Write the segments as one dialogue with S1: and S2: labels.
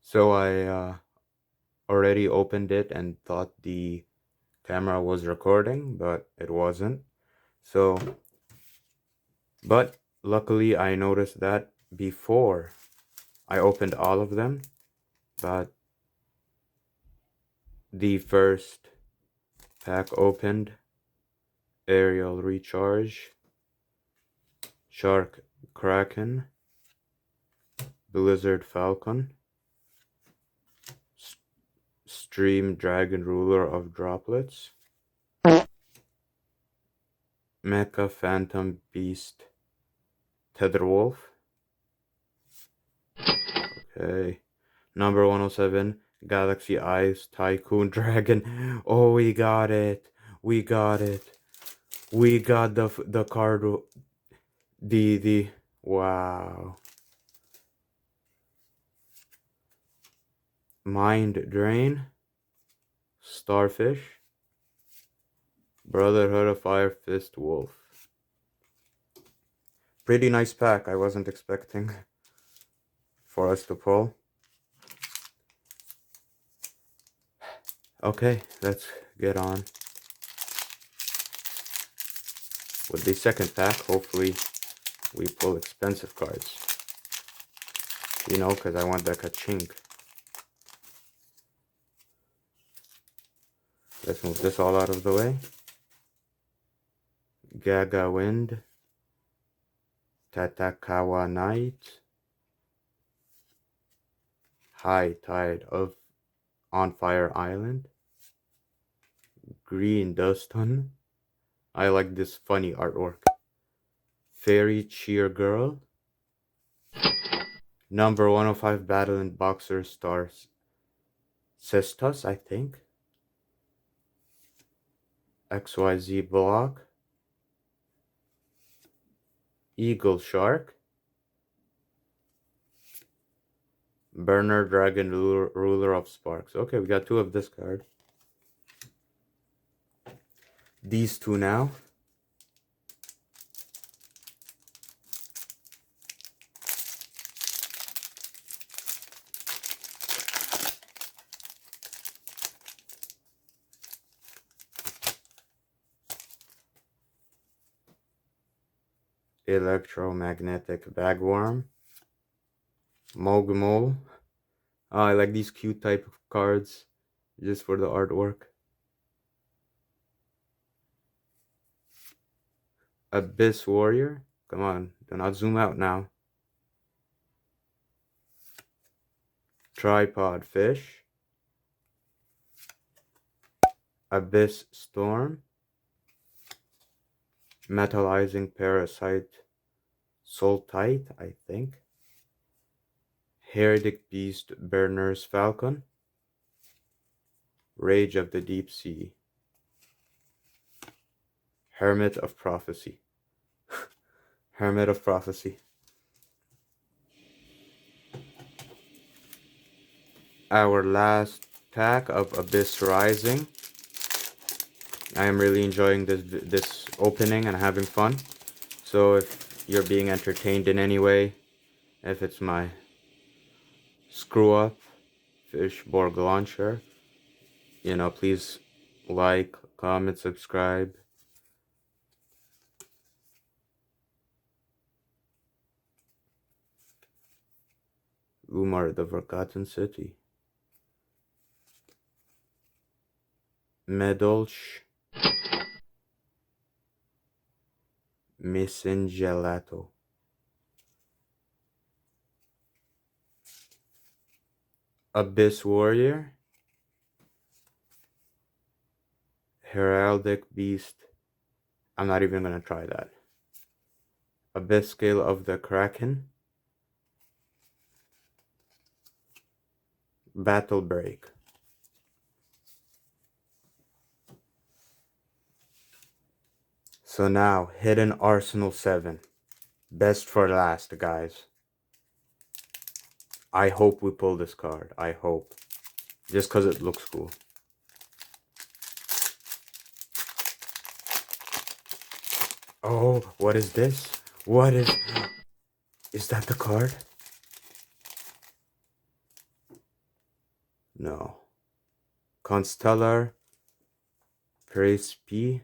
S1: So I already opened it and thought the camera was recording, but it wasn't. So, but luckily I noticed that before I opened all of them, but the first pack opened, Aerial Recharge, Shark Kraken, Blizzard Falcon, Stream Dragon Ruler of Droplets, Mecha Phantom Beast Tetherwolf. Okay. Number 107, Galaxy Eyes Tycoon Dragon. Oh, we got it. We got it. We got the card. The wow. Mind Drain, Starfish, Brotherhood of Fire Fist Wolf. Pretty nice pack. I wasn't expecting for us to pull. Okay, let's get on with the second pack. Hopefully we pull expensive cards. You know, because I want that ka-chink. Let's move this all out of the way. Gaga Wind, Tatakawa Night, High Tide of On Fire Island, Green Dustin. I like this funny artwork. Fairy Cheer Girl, number 105 Battle and Boxer Stars, Cestus, I think. XYZ Block, Eagle Shark, Burner Dragon Ruler of Sparks. Okay, we got two of this card. These two now. Electromagnetic Bagworm, Mogmol. Oh, I like these cute type of cards just for the artwork. Abyss Warrior. Come on, do not zoom out now. Tripod Fish. Abyss Storm. Metallizing Parasite Sultite, I think. Heretic Beast Burner's Falcon. Rage of the Deep Sea. Hermit of Prophecy. Hermit of Prophecy. Our last pack of Abyss Rising. I am really enjoying this opening and having fun. So if you're being entertained in any way, if it's my screw up Fishborg launcher, you know, please like, comment, subscribe. Umar the Forgotten City. Medolch. Missingelato. Abyss Warrior. Heraldic Beast. I'm not even gonna try that. Abyss Scale of the Kraken. Battle Break. So now, Hidden Arsenal 7. Best for last, guys. I hope we pull this card. I hope. Just because it looks cool. Oh, what is this? What is that the card? No. Constellar, Praise P,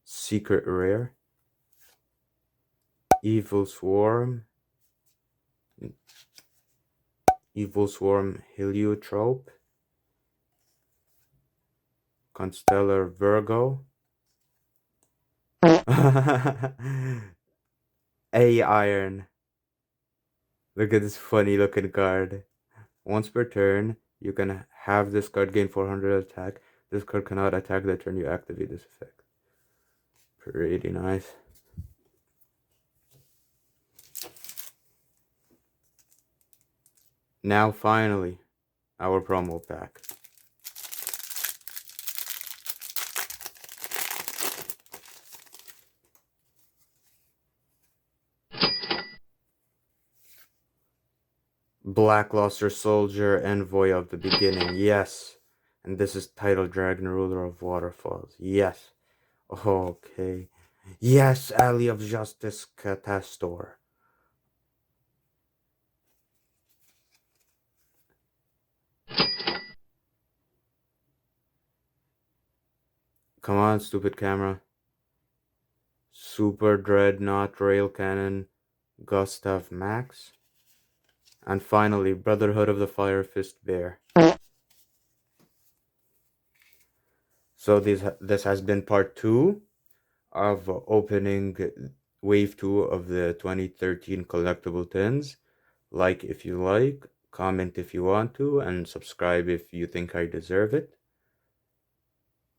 S1: Secret Rare, Evil Swarm, Heliotrope, Constellar Virgo, A Iron. Look at this funny looking card. Once per turn, you can have this card gain 400 attack. This card cannot attack the turn you activate this effect. Pretty nice. Now finally, our promo pack. Blackluster Soldier, Envoy of the Beginning, yes. And this is Tidal Dragon, Ruler of Waterfalls, yes. Okay. Yes, Ally of Justice, Catastor. Come on, stupid camera. Super Dreadnought, Rail Cannon, Gustav Max. And finally, Brotherhood of the Fire Fist Bear. So this has been part 2 of opening wave 2 of the 2013 collectible tins. Like if you like, comment if you want to, and subscribe if you think I deserve it.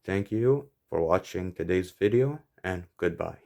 S1: Thank you for watching today's video, and goodbye.